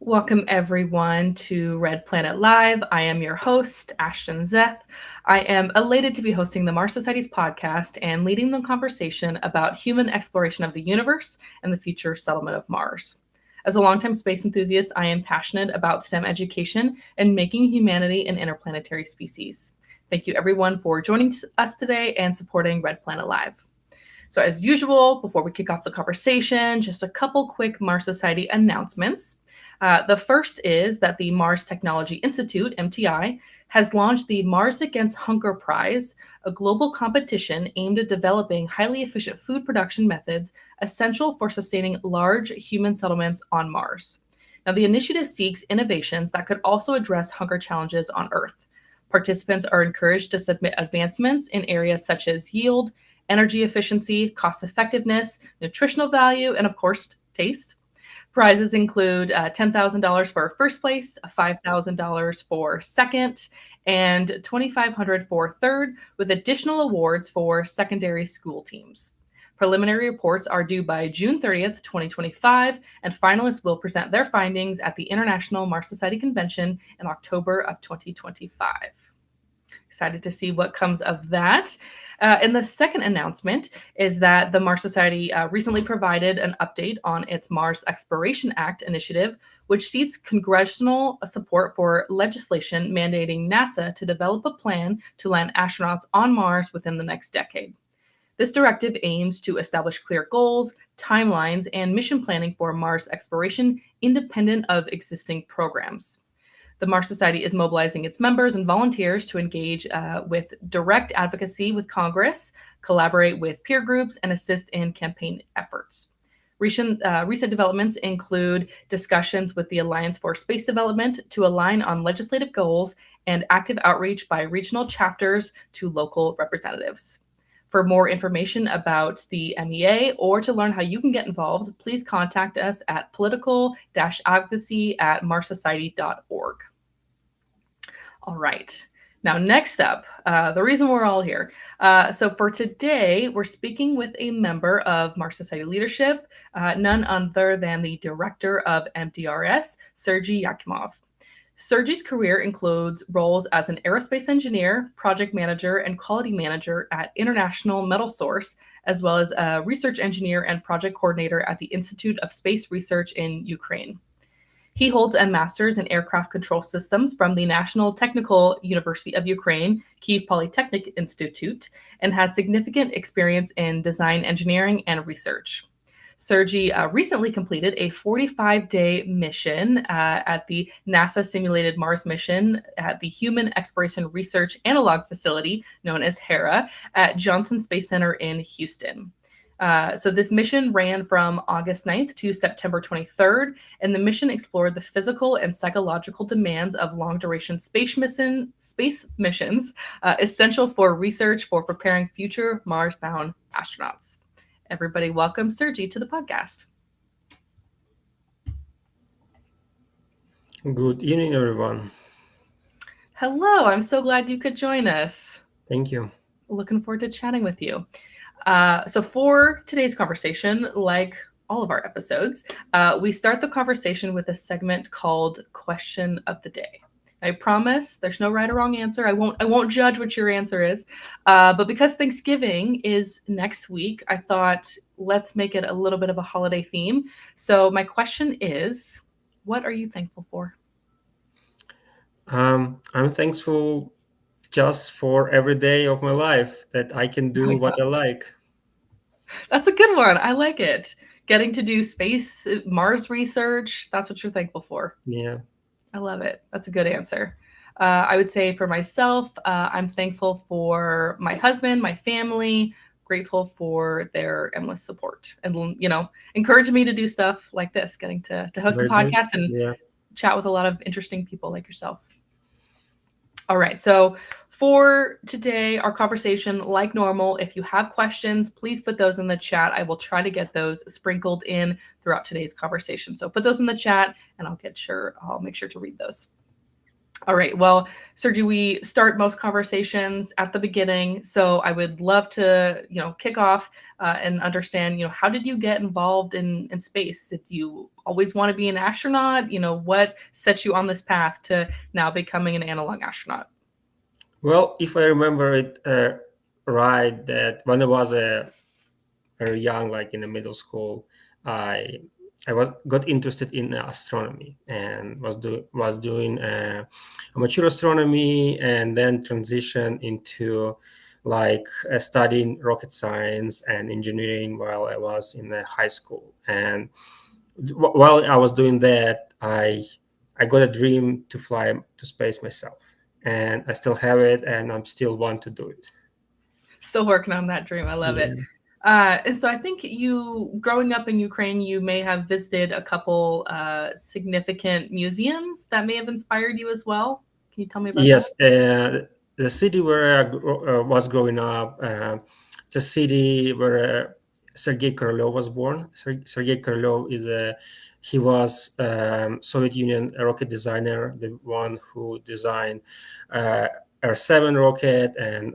Welcome everyone to Red Planet Live. I am your host, Ashton Zeth. I am elated to be hosting the Mars Society's podcast and leading the conversation about human exploration of the universe and the future settlement of Mars. As a longtime space enthusiast, I am passionate about STEM education and making humanity an interplanetary species. Thank you everyone for joining us today and supporting Red Planet Live. So as usual, before we kick off the conversation, just a couple quick Mars Society announcements. The first is that the Mars Technology Institute, MTI, has launched the Mars Against Hunger Prize, a global competition aimed at developing highly efficient food production methods essential for sustaining large human settlements on Mars. Now, the initiative seeks innovations that could also address hunger challenges on Earth. Participants are encouraged to submit advancements in areas such as yield, energy efficiency, cost effectiveness, nutritional value, and of course, taste. Prizes include $10,000 for first place, $5,000 for second, and $2,500 for third, with additional awards for secondary school teams. Preliminary reports are due by June 30th, 2025, and finalists will present their findings at the International Mars Society Convention in October of 2025. Excited to see what comes of that. And the second announcement is that the Mars Society recently provided an update on its Mars Exploration Act initiative, which seeks congressional support for legislation mandating NASA to develop a plan to land astronauts on Mars within the next decade. This directive aims to establish clear goals, timelines, and mission planning for Mars exploration independent of existing programs. The Mars Society is mobilizing its members and volunteers to engage with direct advocacy with Congress, collaborate with peer groups, and assist in campaign efforts. Recent developments include discussions with the Alliance for Space Development to align on legislative goals and active outreach by regional chapters to local representatives. For more information about the MEA or to learn how you can get involved, please contact us at political-advocacy@marssociety.org. All right. Now, next up, the reason we're all here. So for today, we're speaking with a member of Mars Society leadership, none other than the director of MDRS, Sergii Iakymov. Sergii's career includes roles as an aerospace engineer, project manager, and quality manager at International Metal Source, as well as a research engineer and project coordinator at the Institute of Space Research in Ukraine. He holds a master's in aircraft control systems from the National Technical University of Ukraine, Kyiv Polytechnic Institute, and has significant experience in design engineering and research. Sergii recently completed a 45-day mission at the NASA Simulated Mars mission at the Human Exploration Research Analog Facility, known as HERA, at Johnson Space Center in Houston. So this mission ran from August 9th to September 23rd, and the mission explored the physical and psychological demands of long-duration space missions, essential for research for preparing future Mars-bound astronauts. Everybody welcome Sergii to the podcast. Good evening, everyone. Hello, I'm so glad you could join us. Thank you. Looking forward to chatting with you. So for today's conversation, like all of our episodes, we start the conversation with a segment called Question of the Day. I promise there's no right or wrong answer. I won't judge what your answer is. But because Thanksgiving is next week, I thought let's make it a little bit of a holiday theme. So my question is, what are you thankful for? I'm thankful just for every day of my life that I can do what I like. That's a good one. I like it. Getting to do space, Mars research. That's what you're thankful for. Yeah. I love it. That's a good answer. I would say for myself, I'm thankful for my husband, my family, grateful for their endless support and, encouraging me to do stuff like this, getting to host the podcast and chat with a lot of interesting people like yourself. All right. So for today, our conversation, like normal, if you have questions, please put those in the chat. I will try to get those sprinkled in throughout today's conversation. So put those in the chat and I'll make sure to read those. All right. Well, Sergii, we start most conversations at the beginning, so I would love to, kick off and understand, how did you get involved in space? Did you always want to be an astronaut? What set you on this path to now becoming an analog astronaut? Well, if I remember it right, that when I was very young, like in the middle school, I I was got interested in astronomy and was doing amateur astronomy, and then transitioned into like studying rocket science and engineering while I was in high school. And while I was doing that, I got a dream to fly to space myself, and I still have it, and I'm still want to do it. Still working on that dream. I love it. Yeah. And so I think you, growing up in Ukraine, you may have visited a couple significant museums that may have inspired you as well. Can you tell me about that? Yes, the city where was growing up, it's a city where Sergei Korolev was born. Sergei Korolev he was Soviet Union rocket designer, the one who designed uh, R-7 rocket and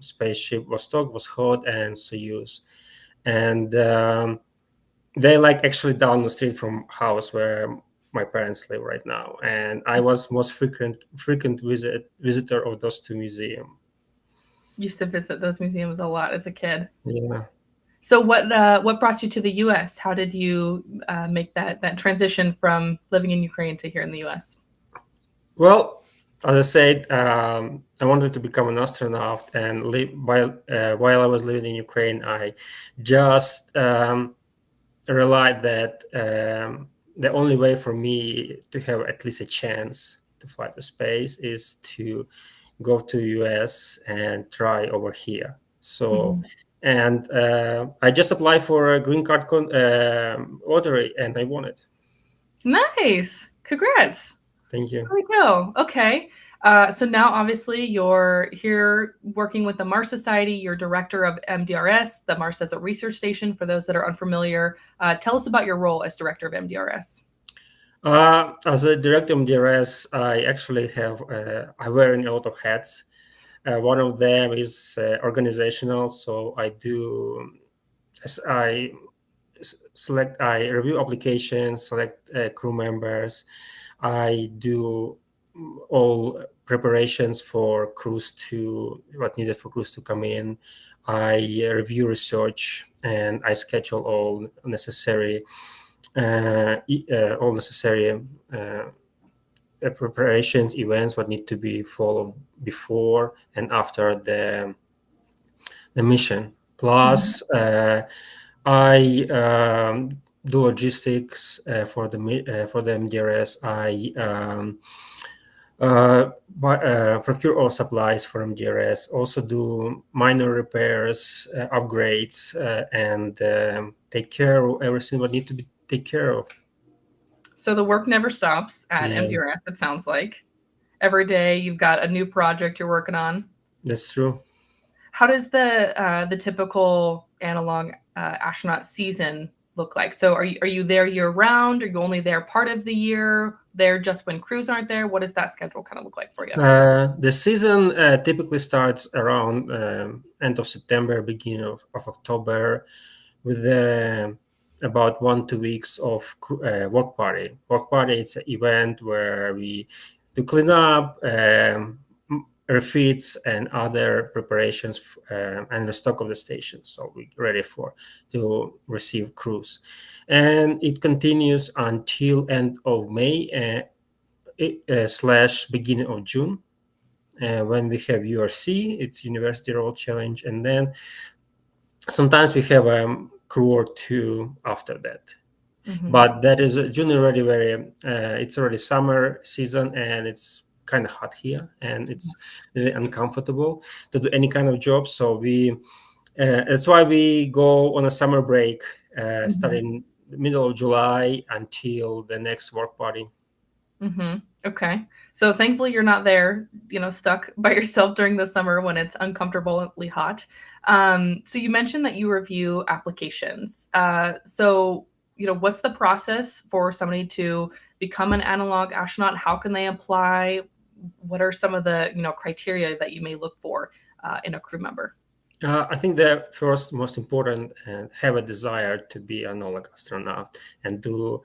spaceship Vostok, Voskhod, and Soyuz. And they like actually down the street from house where my parents live right now, and I was most frequent visitor of those two museums. Used to visit those museums a lot as a kid. Yeah. So what brought you to the U.S.? How did you make that transition from living in Ukraine to here in the U.S.? Well, as I said, I wanted to become an astronaut, and while I was living in Ukraine, I just realized that the only way for me to have at least a chance to fly to space is to go to US and try over here. So, Mhm. and I just applied for a green card lottery, and I won it. Nice. Congrats. Thank you. There we go. Okay. So now, obviously, you're here working with the Mars Society. You're director of MDRS, the Mars Desert Research Station. For those that are unfamiliar, tell us about your role as director of MDRS. As a director of MDRS, I actually I wear a lot of hats. One of them is organizational, so I I review applications, select crew members. I do all preparations for crews to what needed for crews to come in. I review research, and I schedule all necessary preparations, events, what need to be followed before and after the mission. Mhm. Plus, I do logistics for the MDRS. I procure all supplies for MDRS. Also do minor repairs, upgrades, and take care of everything what need to be take care of. So the work never stops at Yeah, MDRS, it sounds like. Every day you've got a new project you're working on. that's true. How does the typical analog astronaut season look like? So are you there year round? Are you only there part of the year? There just when crews aren't there? What does that schedule kind of look like for you? The season typically starts around end of September, beginning of October, with about 1 2 weeks of work party. Work party it's an event where we do clean up, refits, and other preparations and the stock of the station. So we're ready to receive crews, and it continues until end of May. Slash beginning of June, when we have URC, it's University Role Challenge, and then sometimes we have a crew or two after that. Hmm. But that is June already it's already summer season, and it's kind of hot here, and it's really uncomfortable to do any kind of job. So that's why we go on a summer break, Hmm. starting the middle of July until the next work party. Hmm. Okay. So thankfully you're not there, stuck by yourself during the summer when it's uncomfortably hot. So you mentioned that you review applications. So, what's the process for somebody to become an analog astronaut? How can they apply? what are some of the criteria that you may look for in a crew member? I think the first most important and have a desire to be an Olympic astronaut and do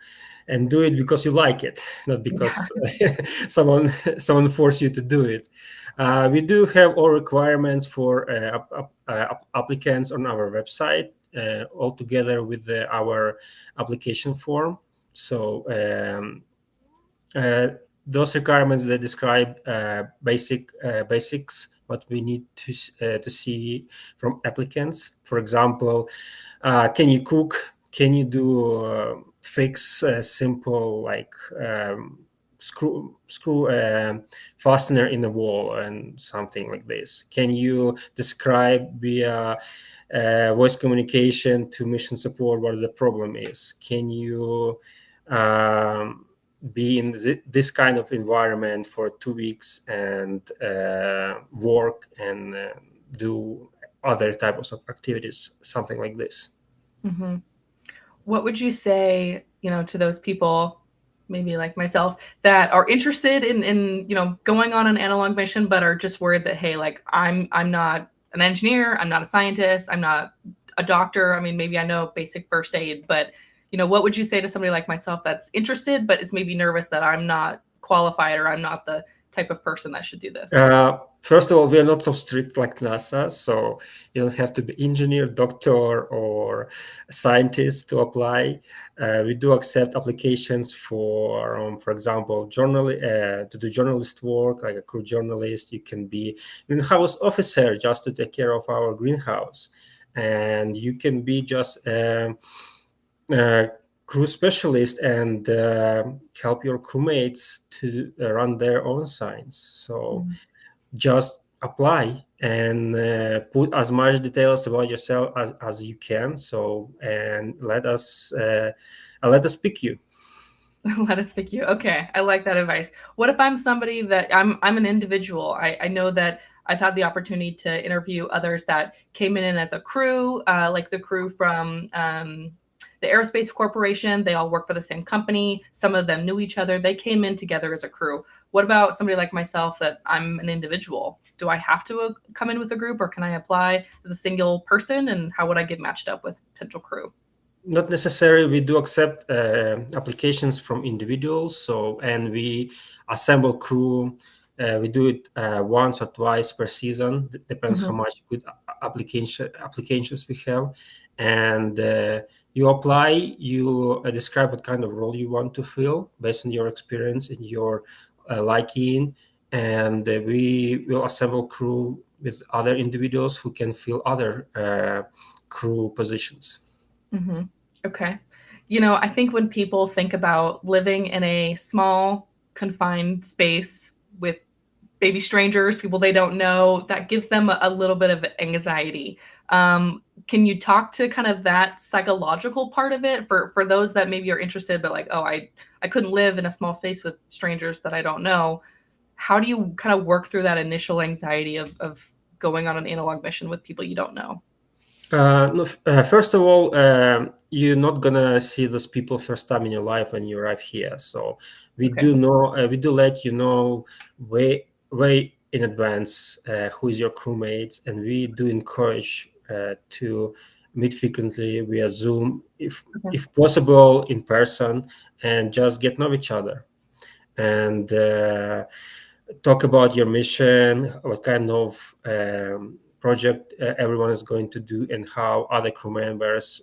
it because you like it, not because someone forced you to do it. We do have all requirements for applicants on our website, all together with our application form. So those requirements, they describe basics what we need to see from applicants. For example, can you cook? Can you do fix simple like screw fastener in the wall and something like this? Can you describe via voice communication to mission support what the problem is? Can you be in this kind of environment for 2 weeks and work and do other types of activities, something like this? Mm-hmm. What would you say, to those people, maybe like myself, that are interested in going on an analog mission, but are just worried that, hey, like I'm not an engineer, I'm not a scientist, I'm not a doctor. I mean, maybe I know basic first aid, but what would you say to somebody like myself that's interested, but is maybe nervous that I'm not qualified or I'm not the type of person that should do this? First of all, we are not so strict like NASA, so you don't have to be engineer, doctor, or scientist to apply. We do accept applications for example, to do journalist work, like a crew journalist. You can be greenhouse officer just to take care of our greenhouse, and you can be just crew specialist and help your crewmates to run their own science. So just apply and put as much details about yourself as you can. So and let us pick you. Let us pick you. Okay, I like that advice. What if I'm somebody that I'm an individual? I know that I've had the opportunity to interview others that came in as a crew, like the crew from the Aerospace Corporation. They all work for the same company. Some of them knew each other. They came in together as a crew. What about somebody like myself that I'm an individual? Do I have to come in with a group, or can I apply as a single person? And how would I get matched up with potential crew? Not necessarily. We do accept applications from individuals. So, and we assemble crew. We do it once or twice per season. Depends how much good applications we have. And you apply. You describe what kind of role you want to fill based on your experience and your liking. And we will assemble crew with other individuals who can fill other crew positions. Mm-hmm. Okay. I think when people think about living in a small, confined space with baby strangers, people they don't know, that gives them a little bit of anxiety. Can you talk to kind of that psychological part of it for those that maybe are interested, but like, oh, I couldn't live in a small space with strangers that I don't know. How do you kind of work through that initial anxiety of going on an analog mission with people you don't know? No, first of all, you're not gonna see those people first time in your life when you arrive here. So we do know, we do let you know way in advance who is your crewmate, and we do encourage to meet frequently via Zoom, if possible, in person, and just get to know each other and talk about your mission, what kind of project everyone is going to do, and how other crew members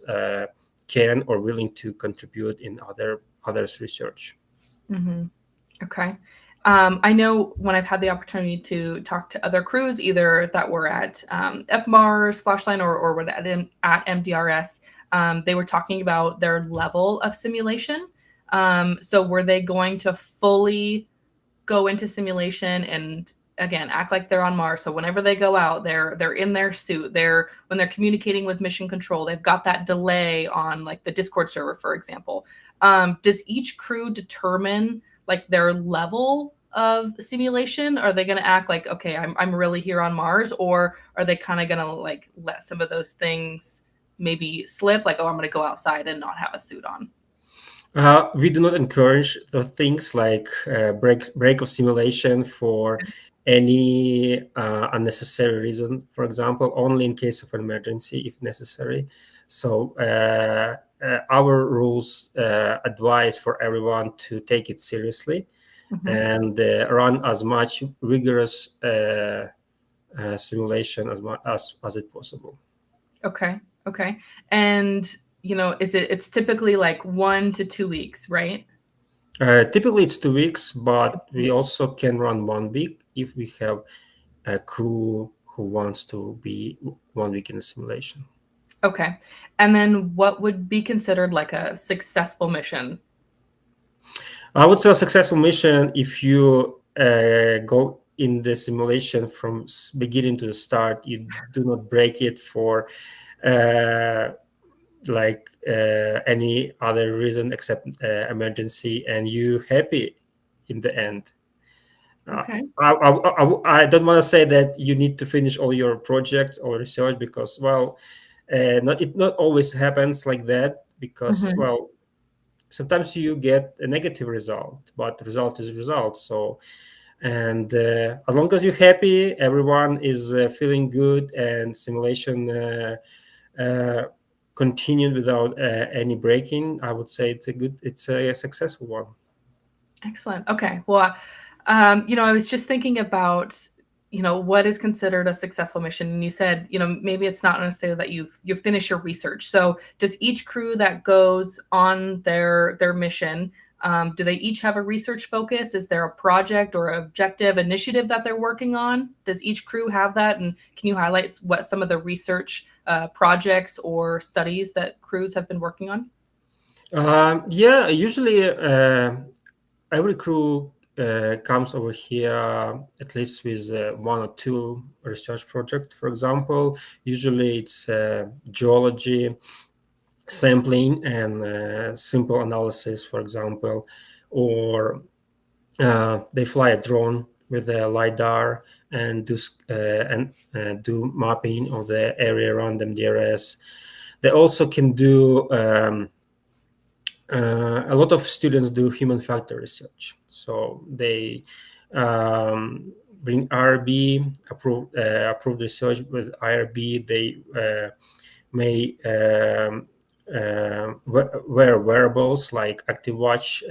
can or willing to contribute in others' research. Mm-hmm. Okay. I know when I've had the opportunity to talk to other crews, either that were at FMARS, Flashline, or at MDRS, they were talking about their level of simulation. So were they going to fully go into simulation and again act like they're on Mars? So whenever they go out, they're in their suit. When they're communicating with mission control, they've got that delay on like the Discord server, for example. Does each crew determine like their level of simulation? Are they going to act like, okay, I'm really here on Mars, or are they kind of going to like let some of those things maybe slip, like, oh, I'm going to go outside and not have a suit on? We do not encourage the things like break of simulation for any unnecessary reason. For example, only in case of an emergency, if necessary. So our rules advise for everyone to take it seriously Mhm. and run as much rigorous simulation as it possible. Okay. Okay. And it's typically like 1 to 2 weeks, right? Typically, it's 2 weeks, but we also can run 1 week if we have a crew who wants to be 1 week in a simulation. Okay. And then what would be considered like a successful mission? I would say a successful mission if you go in the simulation from beginning to the start, you do not break it for uh, any other reason except emergency, and you happy in the end. Uh, Okay. I don't want to say that you need to finish all your projects or research because, well, it not always happens like that because, Mhm. well, sometimes you get a negative result, but the result is result. So, and as long as you're happy, everyone is feeling good, and simulation uh, continued without any breaking, I would say it's a successful one. Excellent. Okay. Well, I was just thinking about, what is considered a successful mission, and you said, maybe it's not necessarily that you finish your research. So, does each crew that goes on their mission, do they each have a research focus? Is there a project or objective initiative that they're working on? Does each crew have that? And can you highlight what some of the research projects or studies that crews have been working on? Yeah, usually every crew comes over here at least with one or two research projects. For example, usually it's geology, sampling, and simple analysis, for example, or they fly a drone with a lidar and do mapping of the area around MDRS. They also can do a lot of students do human factor research. So they bring IRB, approved research with IRB. They may wear wearables like active watch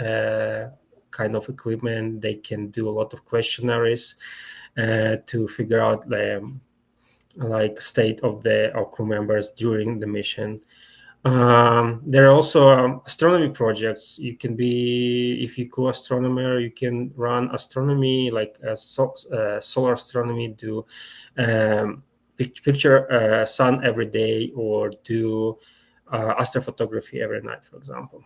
kind of equipment. They can do a lot of questionnaires to figure out like state of the of crew members during the mission. There are also astronomy projects. You can be, if you co astronomer, you can run astronomy like solar astronomy, do picture sun every day, or do astrophotography every night, for example.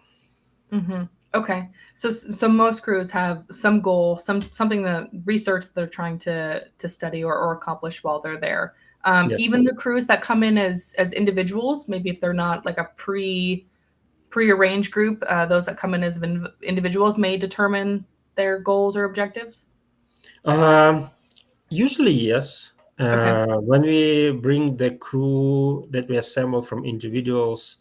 Hmm. Okay. So most crews have some goal, something that research they're trying to study or accomplish while they're there. Yes. Even the crews that come in as individuals, maybe if they're not like a prearranged group, those that come in as individuals may determine their goals or objectives. Um, Usually, yes. Okay. When we bring the crew that we assemble from individuals,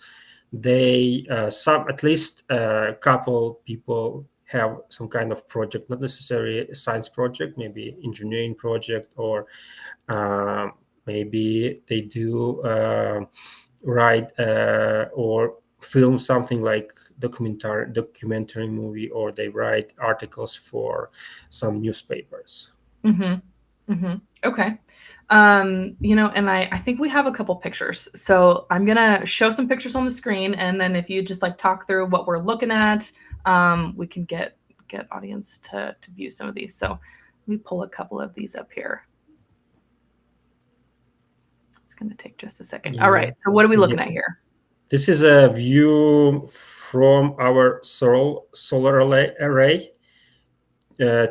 they some at least a couple people have some kind of project, not necessarily a science project, maybe engineering project, or uh, maybe they do write or film something like documentary movie, or they write articles for some newspapers. Mm-hmm. Mm-hmm. Okay. And I think we have a couple pictures. So I'm gonna show some pictures on the screen, and then if you just like talk through what we're looking at, we can get audience to view some of these. So let me pull a couple of these up here. It's gonna take just a second. All Yeah. right. So what are we Yeah. looking at here? This is a view from our solar array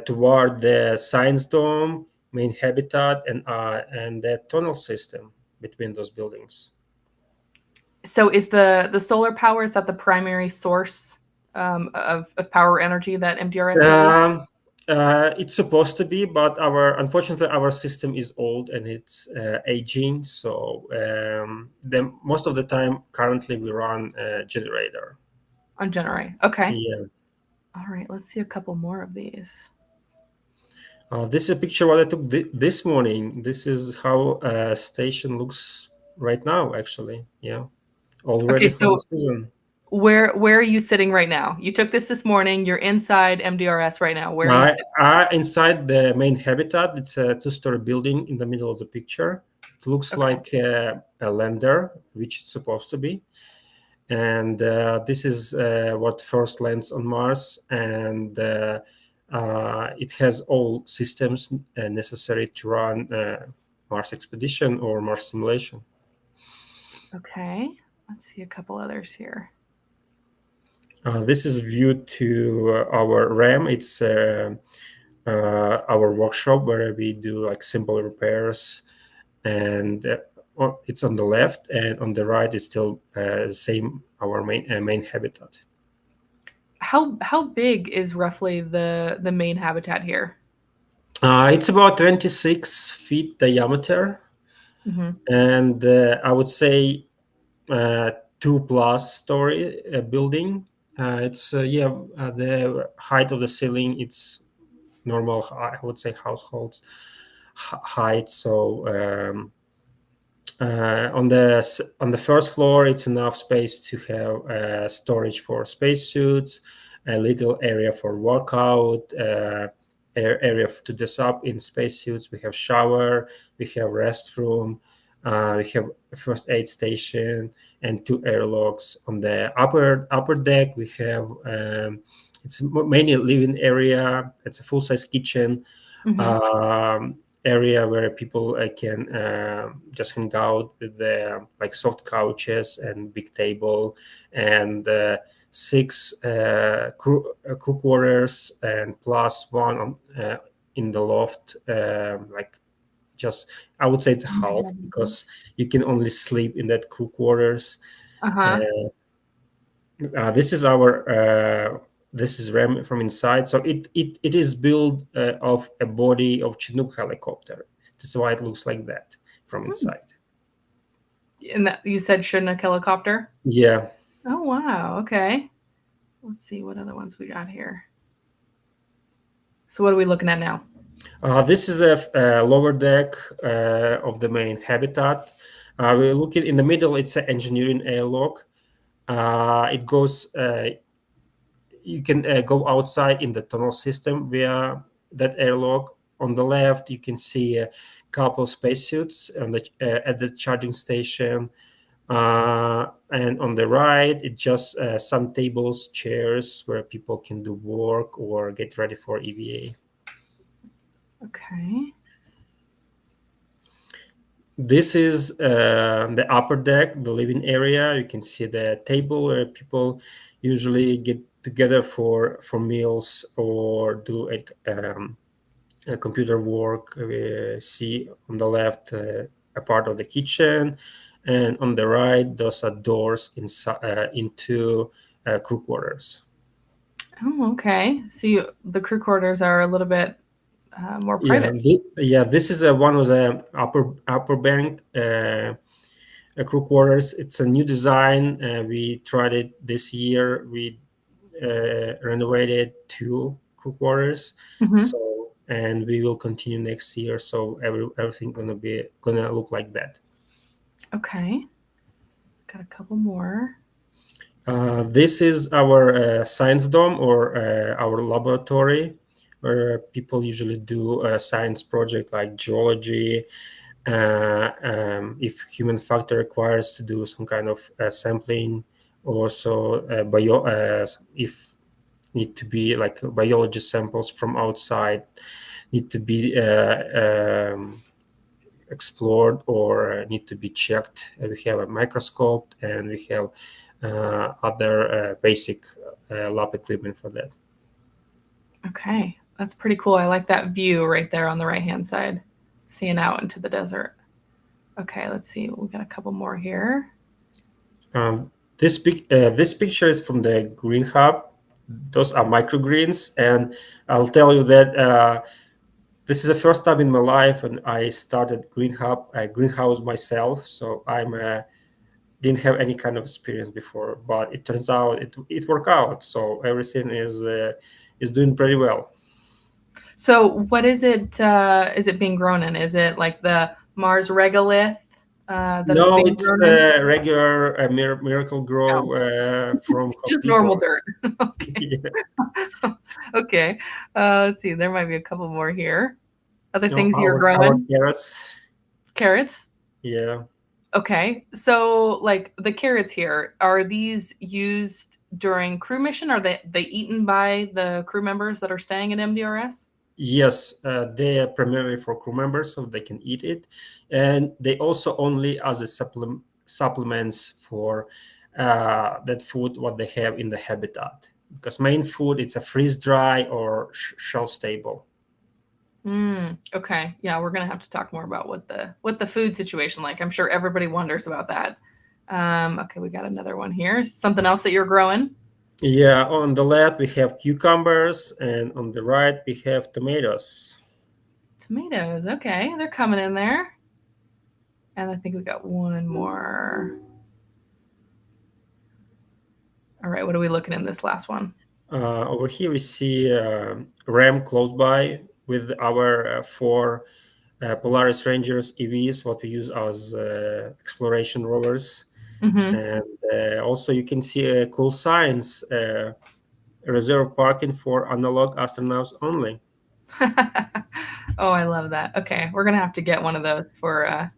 toward the science dome, main habitat, and the tunnel system between those buildings. So is the solar power, is that the primary source of power energy that MDRS uses? Um, it's supposed to be, but our unfortunately our system is old and it's aging. So most of the time, currently we run a generator. On January. Okay. Yeah. All right. Let's see a couple more of these. This is a picture what I took this morning. This is how a station looks right now, actually. Yeah, all Okay. ready for the So season. where are you sitting right now? You took this morning. You're inside MDRS right now. Where are you I, sitting? inside the main habitat. It's a two-story building in the middle of the picture. It looks Okay. like a lander, which it's supposed to be. And this is what first lands on Mars, and it has all systems necessary to run Mars expedition or Mars simulation. Okay. Let's see a couple others here. This is viewed to our RAM. It's our workshop where we do like simple repairs, and it's on the left, and on the right is still same our main habitat. How big is roughly the main habitat here? It's about 26 feet diameter, Mm-hmm. and I would say uh, two plus story building. It's the height of the ceiling. It's normal. I would say households height. So on the first floor, it's enough space to have storage for spacesuits, a little area for workout, area to dress up in spacesuits. We have shower, we have restroom, we have a first aid station, and two airlocks. On the upper deck, we have it's mainly a living area. It's a full size kitchen. Mm-hmm. Area where people can just hang out with the like soft couches and big table, and six crew quarters, and plus one on in the loft, like just I would say it's half because you can only sleep in that crew quarters. Uh-huh. uh, this is our this is RAM from inside. So it is built of a body of Chinook helicopter. That's why it looks like that from Hmm. inside. And that you said Chinook helicopter? Yeah. Oh wow. Okay. Let's see what other ones we got here. So what are we looking at now? This is a lower deck of the main habitat. We're looking in the middle. It's an engineering airlock. It goes. You can go outside in the tunnel system via that airlock. On the left, you can see a couple spacesuits at the charging station. And on the right, it's just some tables, chairs where people can do work or get ready for EVA. Okay. This is the upper deck, the living area. You can see the table where people usually get together for meals or do computer work. We see on the left a part of the kitchen, and on the right, those are doors into crew quarters. Oh, okay. See, the crew quarters are a little bit more Yeah, private. this is one of the upper bank crew quarters. It's a new design. We tried it this year. We renovated two crew quarters, Mm-hmm. so and we will continue next year. So everything gonna look like that. Okay. Got a couple more. This is our science dome or our laboratory where people usually do a science project like geology. If human factor requires to do some kind of sampling, also if need to be like biology samples from outside need to be explored or need to be checked. We have a microscope and we have other basic lab equipment for that. Okay. That's pretty cool. I like that view right there on the right-hand side, seeing out into the desert. Okay, let's see. We got a couple more here. This picture is from the green hub. Those are microgreens, and I'll tell you that this is the first time in my life when I started greenhouse myself. So I'm didn't have any kind of experience before, but it turns out it worked out. So everything is doing pretty well. So what is it being grown in? Is it like the Mars regolith that it's No, being it's grown in? regular Miracle No, Grow from Home just normal Depot. dirt. Okay. Yeah. Okay. Let's see. There might be a couple more here. Other No, things you're our growing? carrots. Carrots? Yeah. Okay. So like the carrots here, are these used during crew mission? Are they eaten by the crew members that are staying at MDRS? Yes, they are primarily for crew members, so they can eat it, and they also only as a supplements for that food what they have in the habitat. Because main food it's a freeze dry or shelf stable. Okay. Yeah, we're gonna have to talk more about what the food situation like. I'm sure everybody wonders about that. Okay, we got another one here. Something else that you're growing? Yeah, on the left we have cucumbers, and on the right we have tomatoes. Tomatoes. Okay, they're coming in there. And I think we got one more. All right, what are we looking in this last one? Over here we see ram close by with our four Polaris Rangers EVs, what we use as exploration rovers. Mm-hmm. And also you can see cool signs, reserve parking for analog astronauts only. Oh, I love that. Okay, we're gonna have to get one of those for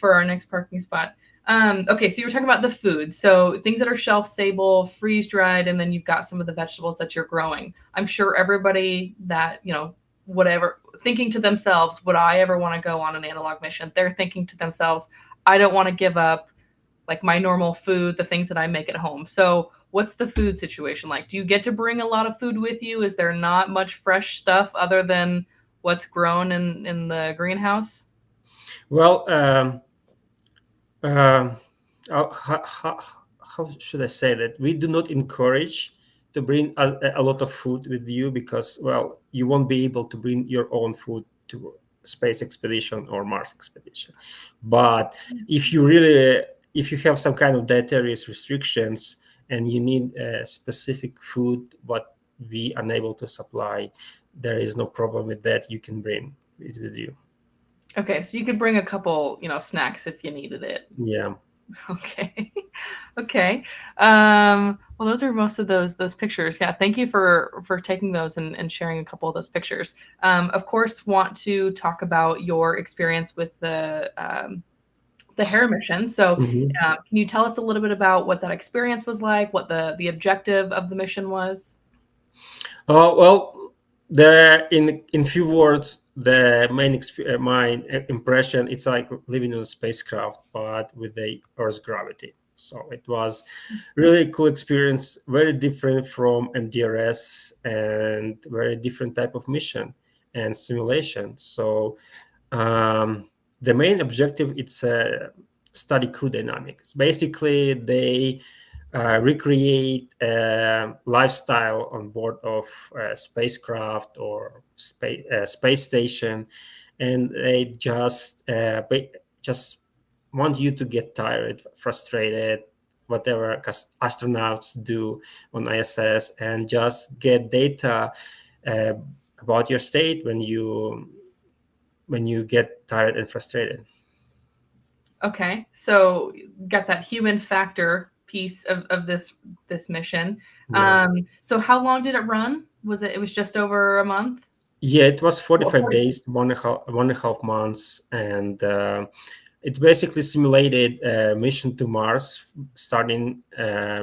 our next parking spot. Okay, so you were talking about the food. So things that are shelf stable, freeze dried, and then you've got some of the vegetables that you're growing. I'm sure everybody that, whatever, thinking to themselves, would I ever want to go on an analog mission? They're thinking to themselves, I don't want to give up like my normal food, the things that I make at home. So what's the food situation like? Do you get to bring a lot of food with you? Is there not much fresh stuff other than what's grown in the greenhouse? Well, um, how should I say that? We do not encourage to bring a lot of food with you because, well, you won't be able to bring your own food to space expedition or Mars expedition. But if you really, if you have some kind of dietary restrictions and you need specific food, but we unable to supply, there is no problem with that. You can bring it with you. Okay, so you could bring a couple, snacks if you needed it. Yeah. Okay. Okay. Well, those are most of those pictures. Yeah, thank you for taking those and sharing a couple of those pictures. Of course, want to talk about your experience with the Hera mission. So, Mhm. can you tell us a little bit about what that experience was like, what the objective of the mission was? Well, the in few words, the my impression it's like living in a spacecraft, but with the Earth's gravity. So it was really cool experience, very different from MDRS and very different type of mission and simulation. So um, the main objective it's study crew dynamics. Basically, they recreate a lifestyle on board of a spacecraft or space station, and they just want you to get tired, frustrated, whatever astronauts do on ISS, and just get data uh, about your state when you get tired and frustrated. Okay, so got that human factor piece of this mission. Yeah. So how long did it run? Was it? It was just over a month. Yeah, it was Well, 45 days, 1.5 months, and it basically simulated a mission to Mars, starting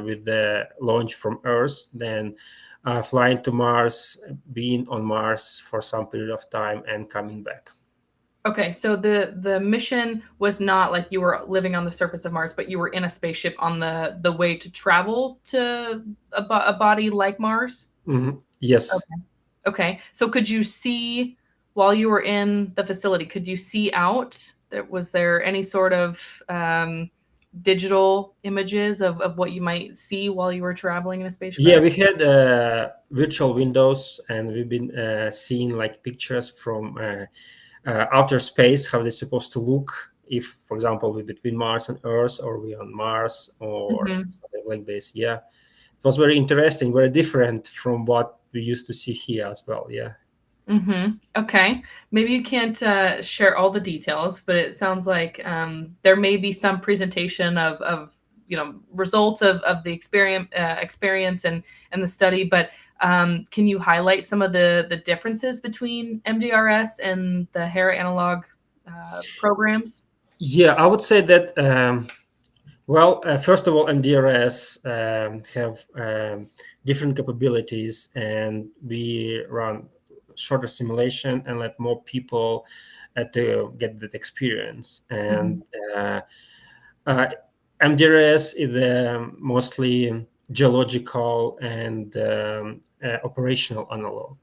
with the launch from Earth, then flying to Mars, being on Mars for some period of time, and coming back. Okay, so the mission was not like you were living on the surface of Mars, but you were in a spaceship on the way to travel to a body like Mars. Yes. Okay. Okay. So could you see while you were in the facility? Could you see out? Was there any sort of digital images of what you might see while you were traveling in a Yeah, spacecraft? we had virtual windows, and we've been seeing like pictures from outer space, how they're supposed to look if, for example, we're between Mars and Earth, or we're on Mars, or Mm-hmm. something like this. Yeah, it was very interesting, very different from what we used to see here as well. Yeah. Mm-hmm. Okay. Maybe you can't share all the details, but it sounds like there may be some presentation of results of the experience and the study. But can you highlight some of the differences between MDRS and the Hera analog programs? Yeah, I would say that. Well, first of all, MDRS have different capabilities, and we run shorter simulation and let more people to get that experience. Mm-hmm. And uh, MDRS is mostly geological and operational analog.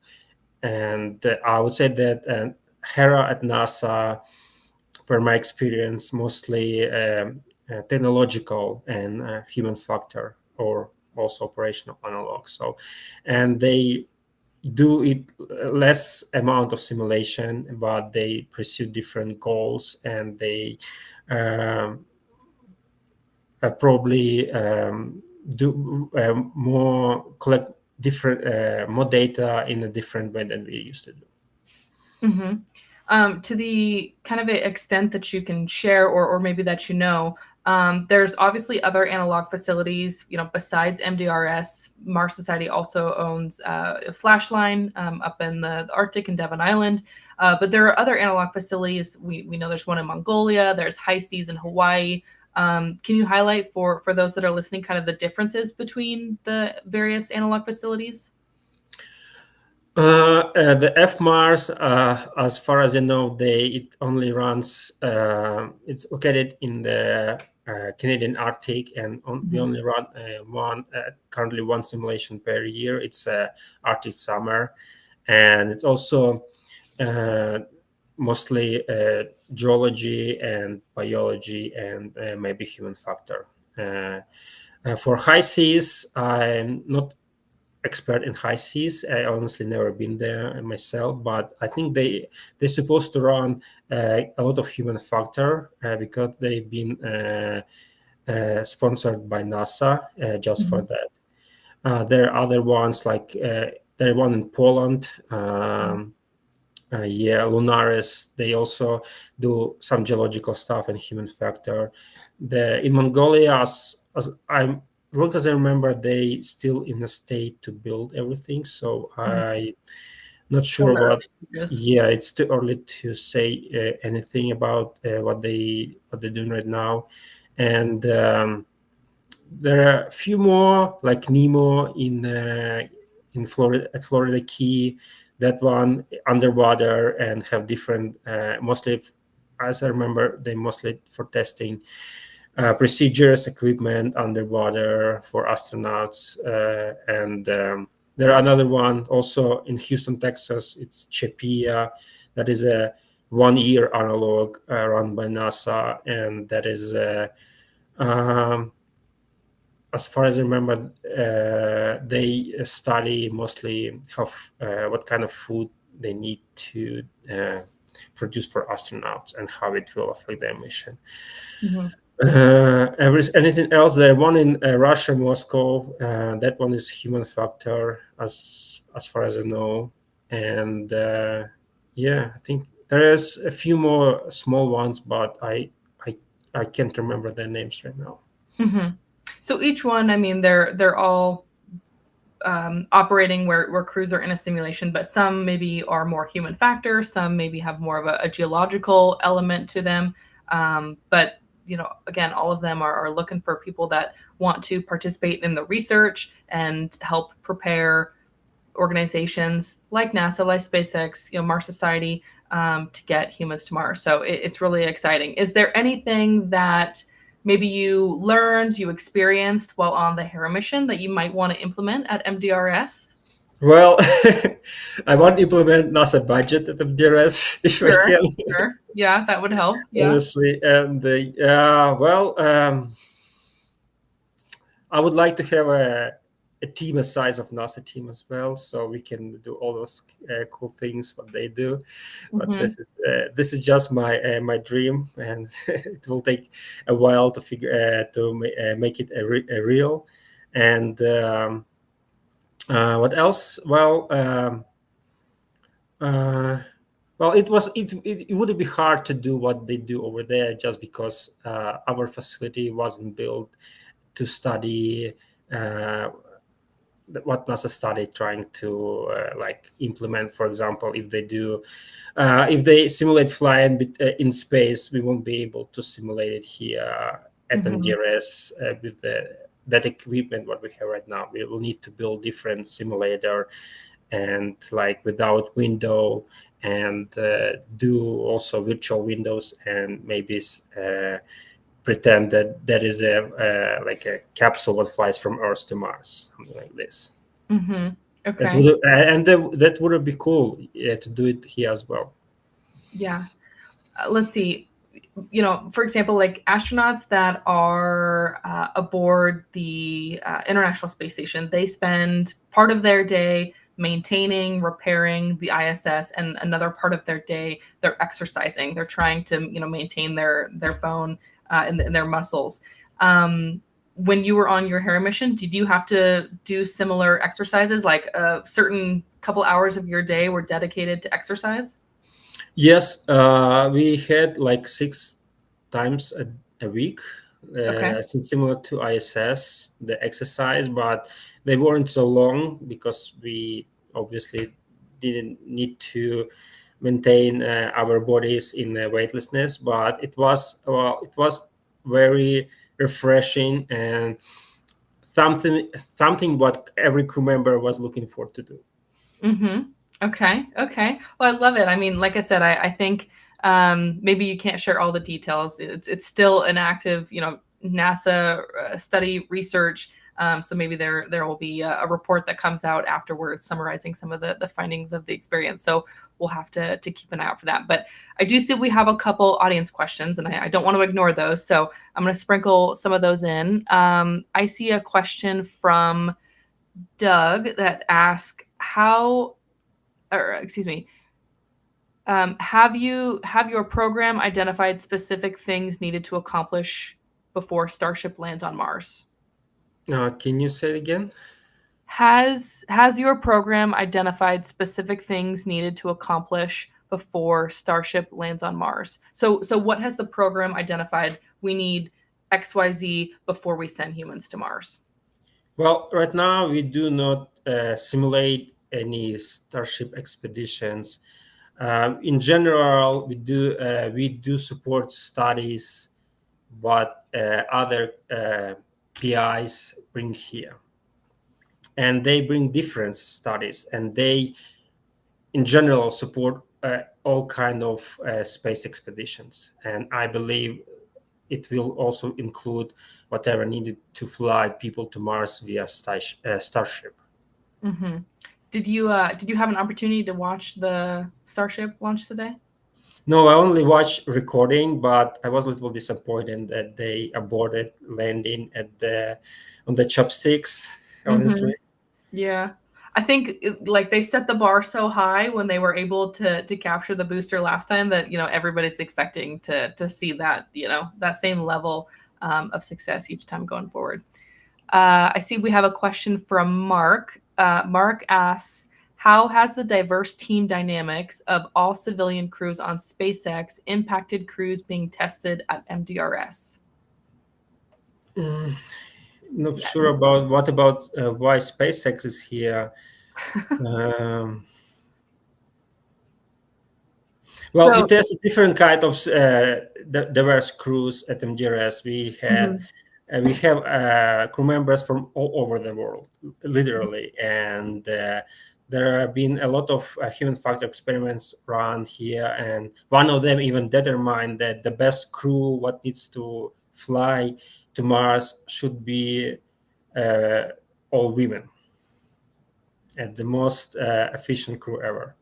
And I would say that Hera at NASA, per my experience, mostly technological and human factor, or also operational analog. So, and they do it less amount of simulation, but they pursue different goals, and they um, probably do more collect different more data in a different way than we used to do. Mm-hmm. To the kind of extent that you can share, or maybe that there's obviously other analog facilities, besides MDRS. Mars Society also owns a flash line up in the Arctic and Devon Island. But there are other analog facilities. We know there's one in Mongolia, there's High Seas in Hawaii. Can you highlight for those that are listening kind of the differences between the various analog facilities? The FMARS, as far as I know, it only runs. It's located in the Canadian Arctic, and we Mhm. only run currently one simulation per year. It's Arctic summer, and it's also uh, mostly geology and biology, and maybe human factor. For high seas, I'm not expert in high seas. I honestly never been there myself, but I think they're supposed to run a lot of human factor because they've been sponsored by NASA just for Mhm. that. There are other ones like there one in Poland. Yeah, Lunaris. They also do some geological stuff and human factor. In Mongolia, as I'm as long as I remember, they still in a state to build everything. So Mhm. I not Still sure in the about. early stages. Yeah, it's too early to say anything about what they're doing right now, and there are a few more like Nemo in Florida at Florida Key. That one underwater and have different mostly, as I remember, they mostly for testing procedures, equipment underwater for astronauts, and there are another one also in Houston, Texas. It's Chepia, that is a 1 year analog run by NASA, and that is um, as far as I remember, they study mostly what kind of food they need to produce for astronauts and how it will affect their mission. Mhm. Anything else? The one in Russia, Moscow, that one is human factor, as far as I know, and yeah, I think there is a few more small ones, but I I can't remember their names right now. Mhm. So each one, I mean, they're all operating where crews are in a simulation, but some maybe are more human factor, some maybe have more of a geological element to them. But again, all of them are looking for people that want to participate in the research and help prepare organizations like NASA, like SpaceX, Mars Society, to get humans to Mars. So it's really exciting. Is there anything that maybe you learned, you experienced while on the Hera mission that you might want to implement at MDRS? Well, I want to implement NASA budget at MDRS if I Sure, can, sure. Yeah, that would help. Yeah. honestly. And well, I would like to have a team a size of NASA team as well, so we can do all those cool things what they do. But Mm-hmm. this is just my dream, and it will take a while to figure make it a real. And what else? Uh, well, it would be hard to do what they do over there just because our facility wasn't built to study what NASA studied trying to like implement. For example, if they simulate flying in space, we won't be able to simulate it here at Mm-hmm. MDRS with that equipment what we have right now. We will need to build different simulator and like without window and do also virtual windows and maybe pretend that that is a like a capsule that flies from Earth to Mars, something like this. Mm-hmm. That Okay. would that would be cool to do it here as well. Yeah. Let's see. For example, like astronauts that are aboard the International Space Station, they spend part of their day maintaining, repairing the ISS, and another part of their day they're exercising. They're trying to, maintain their bone and their muscles. When you were on your Hera mission, did you have to do similar exercises? Like a certain couple hours of your day were dedicated to exercise? Yes, we had like 6 times a week. Okay. I think similar to ISS, the exercise, but they weren't so long because we obviously didn't need to maintain our bodies in weightlessness. But it was very refreshing and something what every crew member was looking for to do. Mm-hmm. Okay. Okay. Well, I love it. I mean, like I said, I think maybe you can't share all the details. It's still an active, NASA study research. So maybe there will be a report that comes out afterwards summarizing some of the findings of the experience. So we'll have to keep an eye out for that. But I do see we have a couple audience questions, and I don't want to ignore those. So I'm going to sprinkle some of those in. I see a question from Doug that asks how, or excuse me, have your program identified specific things needed to accomplish before Starship lands on Mars? Can you say it again? Has your program identified specific things needed to accomplish before Starship lands on Mars? So what has the program identified? We need XYZ before we send humans to Mars. Well, right now we do not simulate any Starship expeditions. In general, we do support studies what other PIs bring here, and they bring different studies, and they, in general, support all kind of space expeditions. And I believe it will also include whatever needed to fly people to Mars via Starship. Mm-hmm. Did you have an opportunity to watch the Starship launch today? No, I only watched recording, but I was a little disappointed that they aborted landing at the on the chopsticks. Mm-hmm. Honestly, Yeah. I think like they set the bar so high when they were able to capture the booster last time that everybody's expecting to see that that same level of success each time going forward. I see we have a question from Mark. Mark asks, how has the diverse team dynamics of all civilian crews on SpaceX impacted crews being tested at MDRS? not Yeah. sure about what about why SpaceX is here. Um, well, we So, tested different kind of diverse crews at MDRS. mhm. We have crew members from all over the world, literally, and there have been a lot of human factor experiments run here, and one of them even determined that the best crew, what needs to fly to Mars, should be uh, all women, and the most efficient crew ever.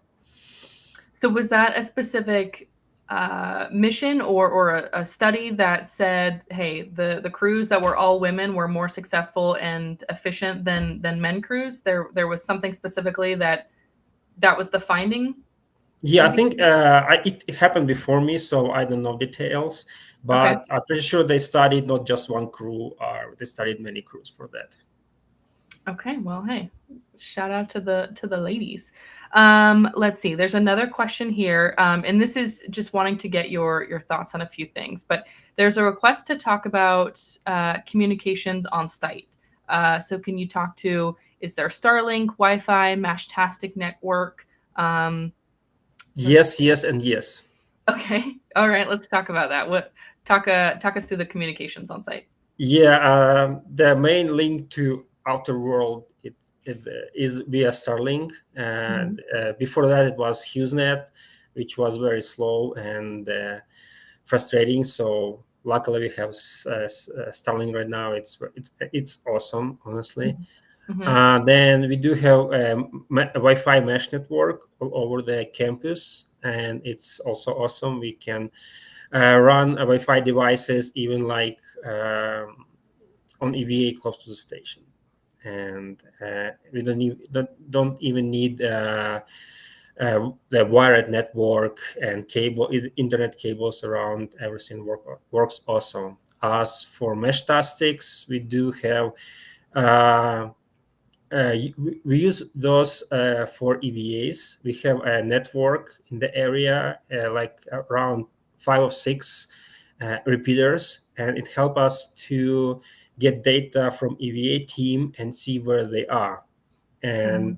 So was that a specific mission or a study that said, hey, the crews that were all women were more successful and efficient than men crews? There was something specifically that was the finding Yeah, I of the. think it happened before me, so I don't know details, Okay. but I'm pretty sure they studied not just one crew, or they studied many crews for that. Okay, well, hey, shout out to the ladies. Let's see. There's another question here, and this is just wanting to get your thoughts on a few things. But there's a request to talk about communications on site. So can you talk to, is there Starlink, Wi-Fi, Mashtastic network? Um, Yes, yes, and yes. okay, all right. Let's talk about that. Talk us through the communications on site. Yeah, the main link to outer world is via Starlink, Mm-hmm. and before that it was HughesNet, which was very slow and frustrating. So luckily we have Starlink right now. It's awesome, honestly. Mm-hmm. Then we do have a Wi-Fi mesh network all over the campus, and it's also awesome. We can run Wi-Fi devices even like on EVA close to the station, and we don't even need the wired network and internet cables around. Everything works awesome. As for mesh statistics, we do have. Uh, we use those for EVAs. We have a network in the area, like around 5 or 6 repeaters, and it helps us to get data from EVA team and see where they are, and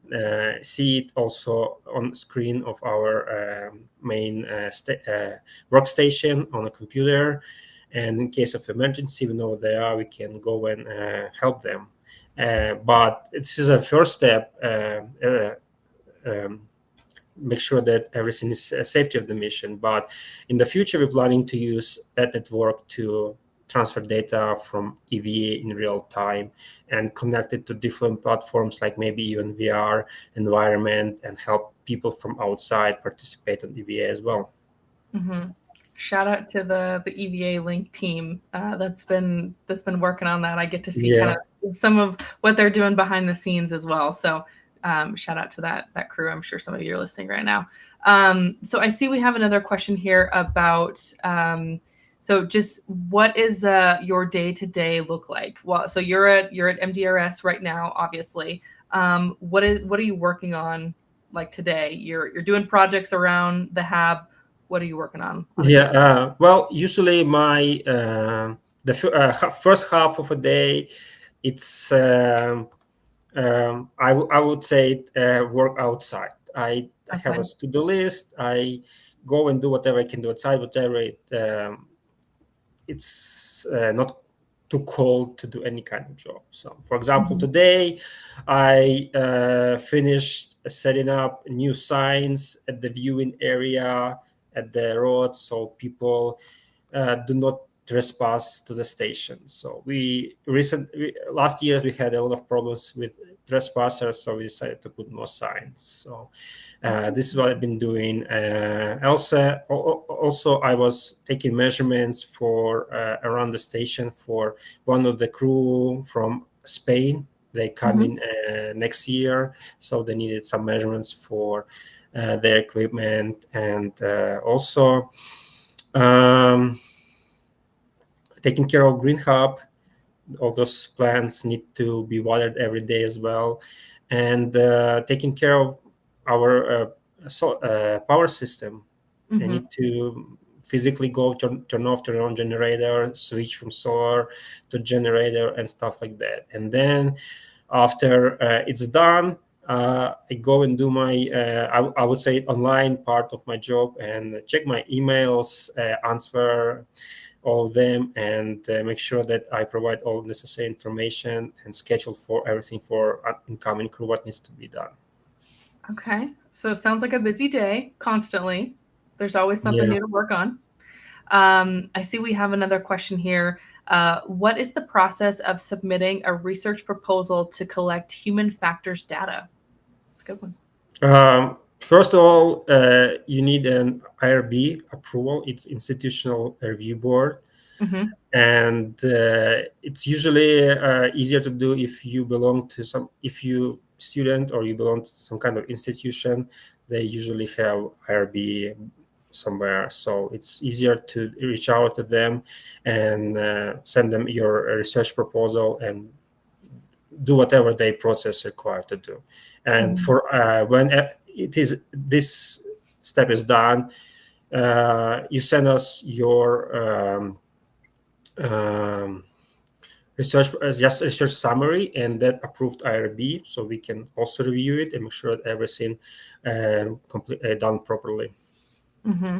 see it also on screen of our main workstation on a computer. And in case of emergency, we know where they are. We can go and help them. But this is a first step. Um, Make sure that everything is safety of the mission. But in the future, we're planning to use that network to transfer data from EVA in real time and connect it to different platforms, like maybe even VR environment, and help people from outside participate on EVA as well. Mm-hmm. Shout out to the EVA Link team that's been working on that. I get to see kind Yeah. of some of what they're doing behind the scenes as well. So shout out to that crew. I'm sure some of you are listening right now. So I see we have another question here about so just what is your day to day look like? Well, so you're at MDRS right now, obviously. What are you working on like today? You're doing projects around the HAB. What are you working on a Yeah. day? Well, usually my first half of a day, it's I would say work outside. I have a Outside. to-do list. I go and do whatever I can do outside, whatever it's not too cold to do any kind of job. So, for example, Mhm. today I finished setting up new signs at the viewing area at the road, so people do not trespass to the station. So last years we had a lot of problems with trespassers, so we decided to put more signs. So Okay. this is what I've been doing. Also, I was taking measurements for around the station for one of the crew from Spain. They come Mhm. in next year, so they needed some measurements for their equipment, and also um, taking care of green hub. All those plants need to be watered every day as well, and taking care of our power system. I Mhm. need to physically go turn off, turn on generator, switch from solar to generator, and stuff like that. And then after it's done, I go and do my I would say online part of my job, and check my emails, answer all of them, and make sure that I provide all necessary information and schedule for everything for incoming crew what needs to be done. Okay. So it sounds like a busy day constantly. There's always something Yeah. new to work on. I see we have another question here. What is the process of submitting a research proposal to collect human factors data? That's a good one. First of all, you need an IRB approval. It's Institutional Review Board, Mm-hmm. and it's usually easier to do if you belong to some, if you student or you belong to some kind of institution. They usually have IRB somewhere, so it's easier to reach out to them and send them your research proposal and do whatever they process required to do. And Mm-hmm. for when it is this step is done, you send us your um, research, just research summary and that approved IRB, so we can also review it and make sure that everything done properly. Mm-hmm.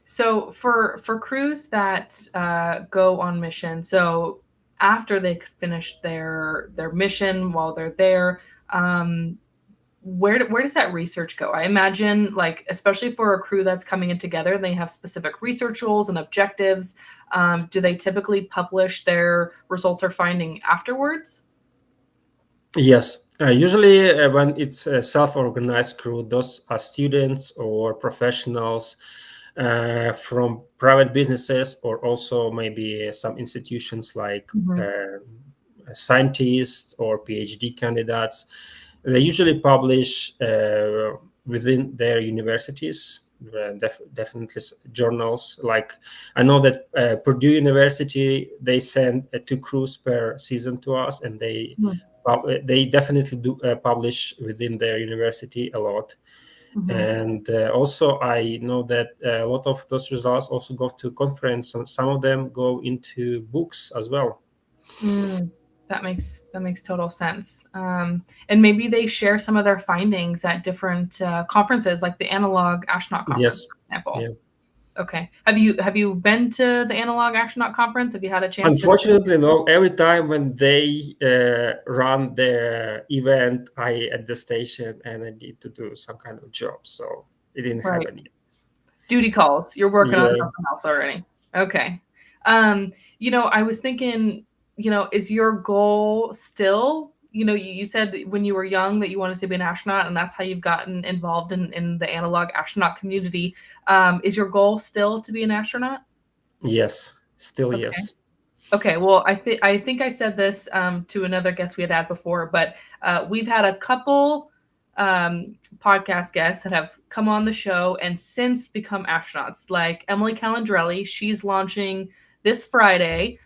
So for crews that go on mission, so after they finish their mission while they're there, um, where does that research go? I imagine, like, especially for a crew that's coming in together, they have specific research goals and objectives. Do they typically publish their results or finding afterwards? Yes, usually when it's a self-organized crew, those are students or professionals from private businesses, or also maybe some institutions like Mm-hmm. scientists or PhD candidates. They usually publish within their universities. Definitely journals. Like I know that Purdue University, they send 2 crews per season to us, and they definitely do publish within their university a lot. Mm-hmm. And also I know that a lot of those results also go to conference, and some of them go into books as well. Mm, that makes total sense. And maybe they share some of their findings at different conferences, like the Analog Astronaut Conference, Yes. for example. Yeah. Okay. Have you been to the Analog Astronaut Conference? Have you had a chance to see? Unfortunately, no. Every time when they run their event, I at the station and I need to do some kind of job, so it didn't Right. happen yet. Duty calls. You're working on Yeah. something else already. Okay. Um, I was thinking, is your goal still, you said when you were young that you wanted to be an astronaut, and that's how you've gotten involved in the analog astronaut community. Is your goal still to be an astronaut? Yes. Still Okay. yes. Okay, well, I think I said this to another guest we had before, but we've had a couple podcast guests that have come on the show and since become astronauts, like Emily Calandrelli. She's launching this Friday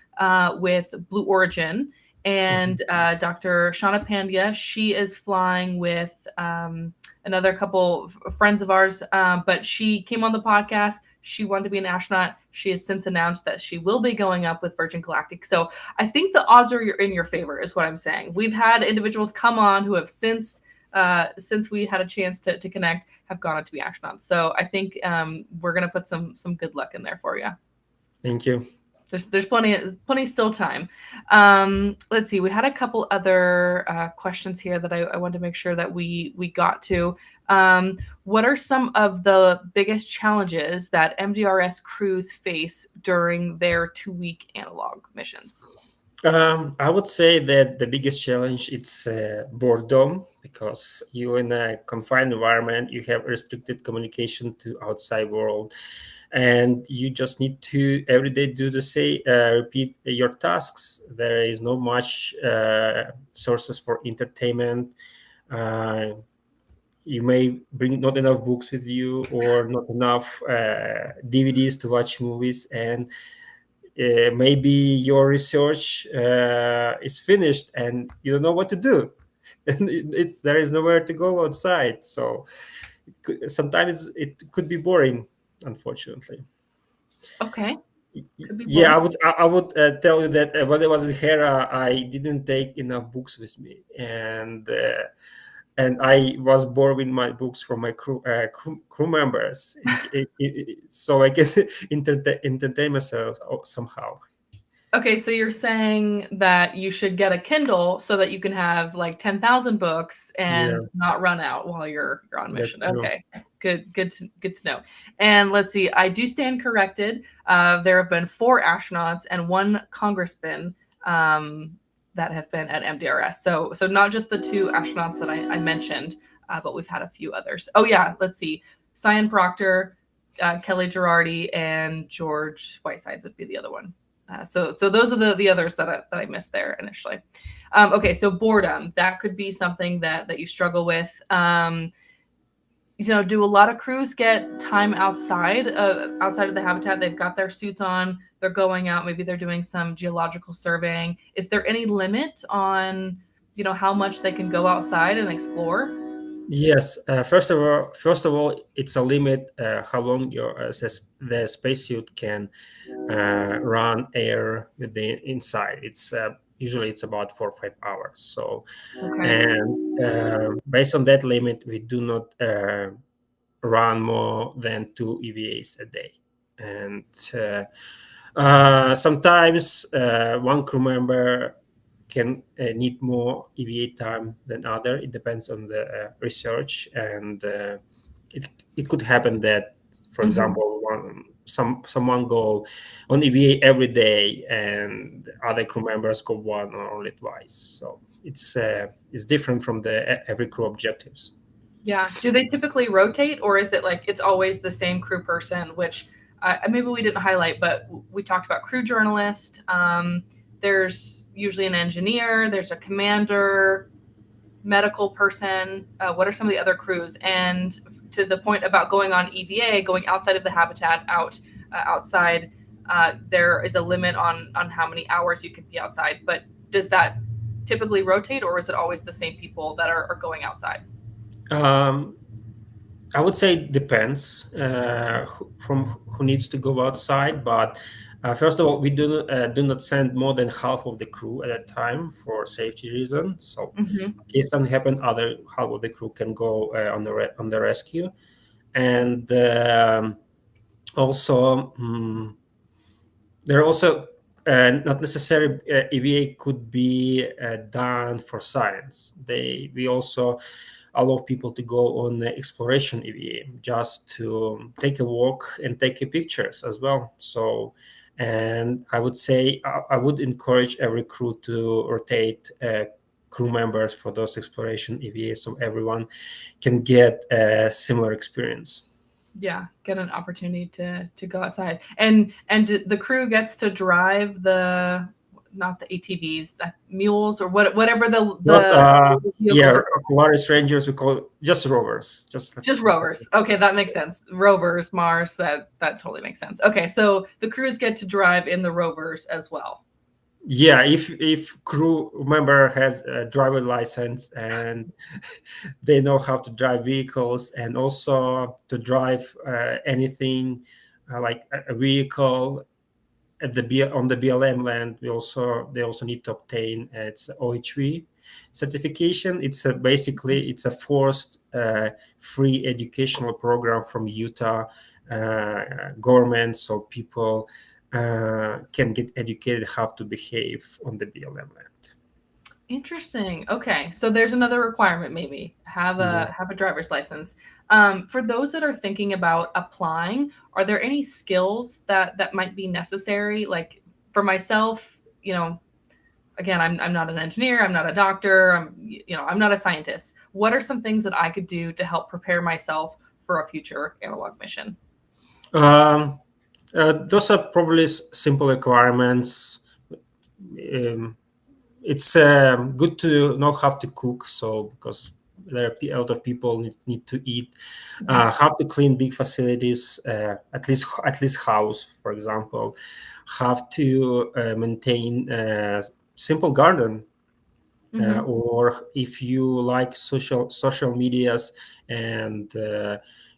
with Blue Origin, Mhm. and Dr. Shauna Pandya. She is flying with another couple of friends of ours, but she came on the podcast. She wanted to be an astronaut. She has since announced that she will be going up with Virgin Galactic. So I think the odds are in your favor, is what I'm saying. We've had individuals come on who have since we had a chance to connect, have gone on to be astronauts. So I think we're gonna put some good luck in there for you. Thank you. There's plenty still time. Let's see. We had a couple other questions here that I wanted to make sure that we got to. What are some of the biggest challenges that MDRS crews face during their 2-week analog missions? I would say that the biggest challenge it's boredom, because you in a confined environment, you have restricted communication to outside world, and you just need to every day do the same, repeat your tasks. There is no much sources for entertainment. Uh, you may bring not enough books with you or not enough DVDs to watch movies, and maybe your research is finished and you don't know what to do and it's there is nowhere to go outside, so sometimes it could be boring, unfortunately. Okay, could be Yeah, boring. I would tell you that when I was in Hera, I didn't take enough books with me, and I was borrowing my books from my crew members, so I can entertain myself somehow. Okay, so you're saying that you should get a Kindle so that you can have like 10,000 books Yeah, and not run out while you're on that's mission. true. Okay, good to know. And let's see, I do stand corrected. There have been 4 astronauts and 1 congressman that have been at MDRS. So not just the 2 astronauts that I mentioned. but we've had a few others. Oh yeah, let's see. Cyan Proctor, Kelly Girardi, and George Whitesides would be the other one. So those are the others that I missed there initially. Okay, so boredom, that could be something that you struggle with. Do a lot of crews get time outside of the habitat? They've got their suits on, they're going out, maybe they're doing some geological surveying. Is there any limit on, how much they can go outside and explore? Yes. First of all, it's a limit how long the spacesuit can run air with the inside. It's usually it's about 4 or 5 hours. So, Okay. and based on that limit, we do not run more than 2 EVAs a day. And sometimes one crew member can need more EVA time than other. It depends on the research, and it could happen that, for example, someone go on EVA every day, and other crew members go one or only twice. So it's different from the every crew objectives. Yeah. Do they typically rotate, or is it like it's always the same crew person, which maybe we didn't highlight, but we talked about crew journalist. There's usually an engineer, there's a commander, medical person. What are some of the other crews? And to the point about going on EVA, going outside of the habitat, outside, there is a limit on how many hours you can be outside. But does that typically rotate, or is it always the same people that are going outside? I would say it depends from who needs to go outside. But first of all, we do not send more than half of the crew at a time for safety reasons. So in case something happens, other half of the crew can go on the rescue. And also, there are also not necessarily EVA could be done for science. We also allow people to go on exploration EVA just to take a walk and take pictures as well. So, and I would say I would encourage every crew to rotate crew members for those exploration EVA, so everyone can get a similar experience. Yeah, get an opportunity to go outside, and the crew gets to drive not the ATVs, the mules, or whatever vehicles are. Polaris Rangers, we call it just rovers. Just rovers. Okay, that makes sense. Rovers, Mars, that totally makes sense. Okay, so the crews get to drive in the rovers as well. Yeah, if crew member has a driver license and they know how to drive vehicles and also to drive anything like a vehicle on the BLM land, they also need to obtain its OHV certification. It's basically it's a forced free educational program from Utah government, so people can get educated how to behave on the BLM land. Interesting. Okay, so there's another requirement. Maybe have a driver's license. For those that are thinking about applying, are there any skills that might be necessary? Like for myself, again, I'm not an engineer, I'm not a doctor, I'm not a scientist. What are some things that I could do to help prepare myself for a future analog mission? Those are probably simple requirements. It's good to know how to cook, so because there are a lot of people need to eat. How to clean big facilities, at least house, for example. Have to maintain a simple garden. Or if you like social medias, and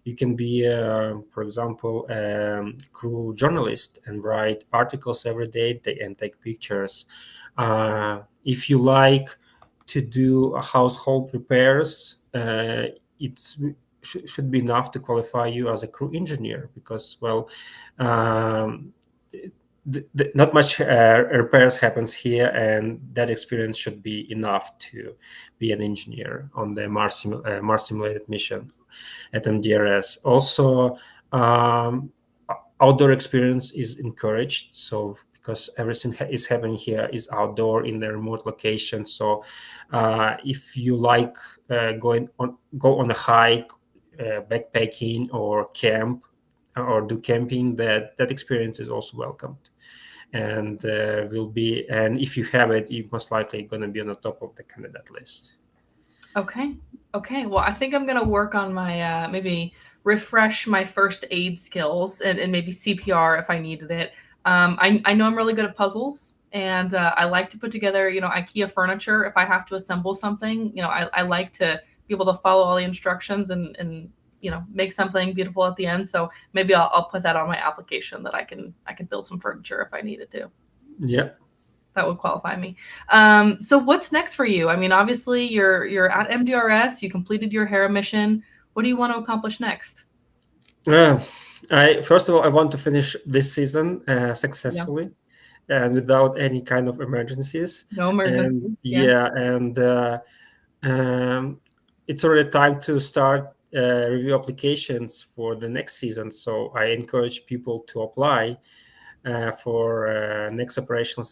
you can be, for example, crew journalist and write articles every day and take pictures. If you like to do household repairs, it should be enough to qualify you as a crew engineer, because, well, not much repairs happens here, and that experience should be enough to be an engineer on the Mars simulated mission at MDRS. Also, outdoor experience is encouraged, so because everything is happening here is outdoor in a remote location. So if you like go on a hike, backpacking, or camp, or do camping, that experience is also welcomed, and and if you have it, you're most likely going to be on the top of the candidate list. Okay. Well, I think I'm gonna work on my maybe refresh my first aid skills and maybe CPR if I needed it. I know I'm really good at puzzles, and I like to put together, IKEA furniture if I have to assemble something. I like to be able to follow all the instructions and make something beautiful at the end. So maybe I'll put that on my application that I can build some furniture if I needed to. Yeah. That would qualify me. So what's next for you? I mean, obviously you're at MDRS, you completed your Hera mission. What do you want to accomplish next? First of all, I want to finish this season successfully, and without any kind of emergencies. No And emergencies. it's already time to start review applications for the next season. So I encourage people to apply for next operational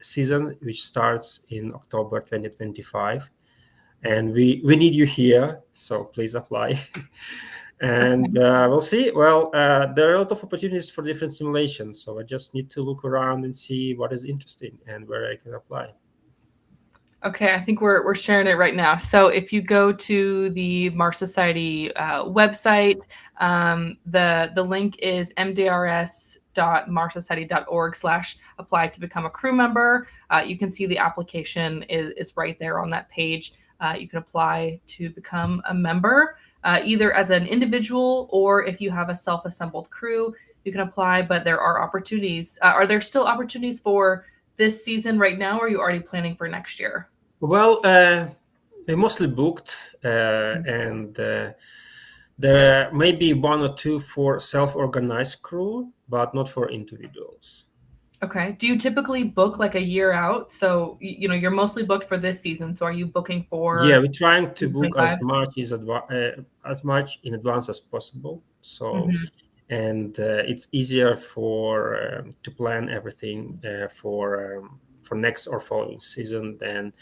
season, which starts in October 2025. And we need you here, so please apply. And we'll see. Well, there are a lot of opportunities for different simulations, so I just need to look around and see what is interesting and where I can apply. Okay, I think we're sharing it right now. So if you go to the Mars Society website, the link is mdrs.marssociety.org/apply to become a crew member. You can see the application is right there on that page. You can apply to become a member, either as an individual or if you have a self-assembled crew, you can apply. But there are opportunities. Are there still opportunities for this season right now, or are you already planning for next year? Well, we're mostly booked, and there may be one or two for self-organized crew, but not for individuals. Okay. Do you typically book like a year out? So, you're mostly booked for this season. So are you booking for? Yeah, we're trying to book 25? as much in advance as possible. So, Mhm. and it's easier to plan everything for next or following season than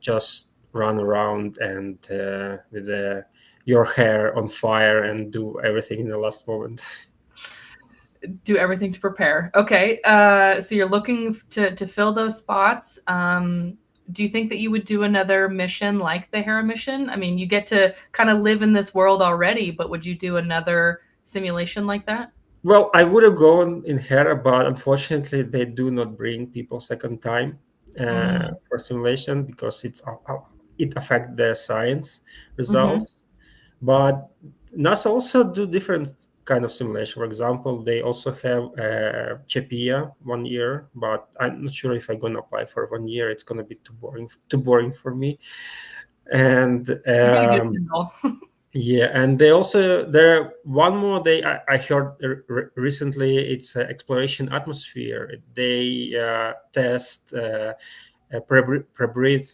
just run around and with your hair on fire and do everything in the last moment. Do everything to prepare. Okay. So you're looking to fill those spots. Do you think that you would do another mission like the Hera mission? I mean, you get to kind of live in this world already, but would you do another simulation like that? Well, I would have gone in Hera, but unfortunately, they do not bring people second time Mm. for simulation because it affects their science Mm-hmm. results. But NASA also do different kind of simulation. For example, they also have CHEPIA 1 year, but I'm not sure if I'm going to apply for 1 year. It's going to be too boring for me. And You get a good handle. yeah, and there one more I heard recently. It's exploration atmosphere. They test pre-breathe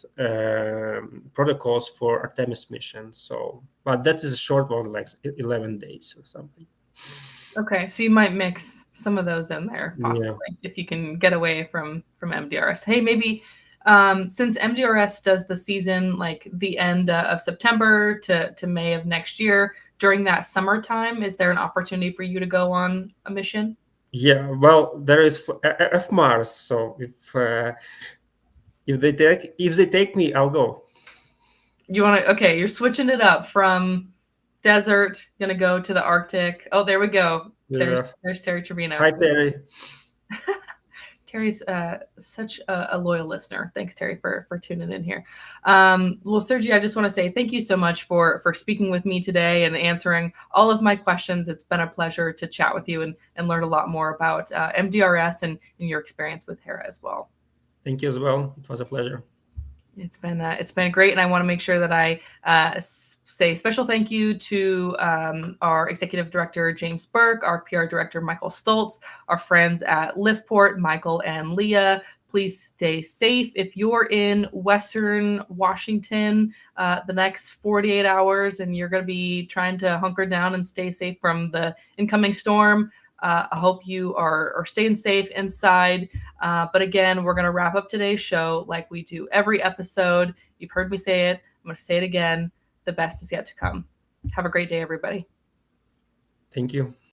protocols for Artemis mission. So, but that is a short one, like 11 days or something. Okay, so you might mix some of those in there, possibly, if you can get away from MDRS. Hey, maybe since MDRS does the season like the end of September to May of next year, during that summertime, is there an opportunity for you to go on a mission? Yeah, well, there is F Mars. So if they take me, I'll go. You want to? Okay, you're switching it up from desert, gonna go to the Arctic. Oh, there we go. Yeah. There's Terry Trevino. Hi, Terry. Terry's such a loyal listener. Thanks, Terry, for tuning in here. Well, Sergii, I just want to say thank you so much for speaking with me today and answering all of my questions. It's been a pleasure to chat with you and learn a lot more about MDRS and your experience with Hera as well. Thank you as well. It was a pleasure. It's been great, and I want to make sure that I say special thank you to our executive director James Burke, our PR director Michael Stoltz, our friends at Liftport, Michael and Leah. Please stay safe. If you're in Western Washington the next 48 hours and you're going to be trying to hunker down and stay safe from the incoming storm, I hope you are staying safe inside. But again, we're going to wrap up today's show like we do every episode. You've heard me say it. I'm going to say it again. The best is yet to come. Have a great day, everybody. Thank you.